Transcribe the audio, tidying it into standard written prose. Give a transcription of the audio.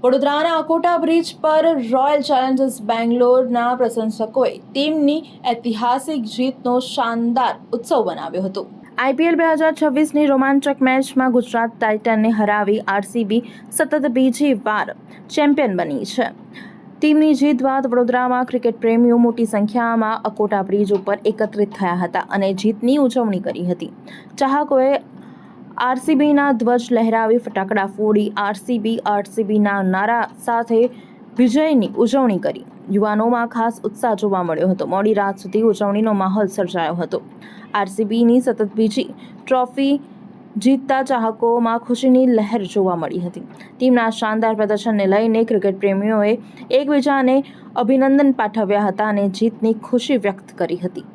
વડોદરાના અકોટા બ્રિજ પર royal Challengers બેંગ્લોરના પ્રશંસકોએ ટીમની ઐતિહાસિક જીતનો શાનદાર ઉત્સવ બનાવ્યો હતો। IPL 2026ની રોમાંચક મેચમાં ગુજરાત ટાઇટનને હરાવી આરસીબી સતત બીજી વાર ચેમ્પિયન બની છે। ટીમની જીત બાદ વડોદરામાં ક્રિકેટ પ્રેમીઓ મોટી સંખ્યામાં અકોટા બ્રિજ ઉપર એકત્રિત થયા હતા અને જીતની ઉજવણી કરી હતી। ચાહકોએ આરસીબીના ધ્વજ લહેરાવી ફટાકડા ફોડી આરસીબીના નારા સાથે વિજયની ઉજવણી કરી। યુવાનોમાં ખાસ ઉત્સાહ જોવા મળ્યો હતો। મોડી રાત સુધી ઉજવણીનો માહોલ સર્જાયો હતો। આરસીબીની સતત બીજી ટ્રોફી જીતતા ચાહકોમાં ખુશીની લહેર જોવા મળી હતી। ટીમના શાનદાર પ્રદર્શનને લઈને ક્રિકેટ પ્રેમીઓએ એકબીજાને અભિનંદન પાઠવ્યા હતા અને જીતની ખુશી વ્યક્ત કરી હતી।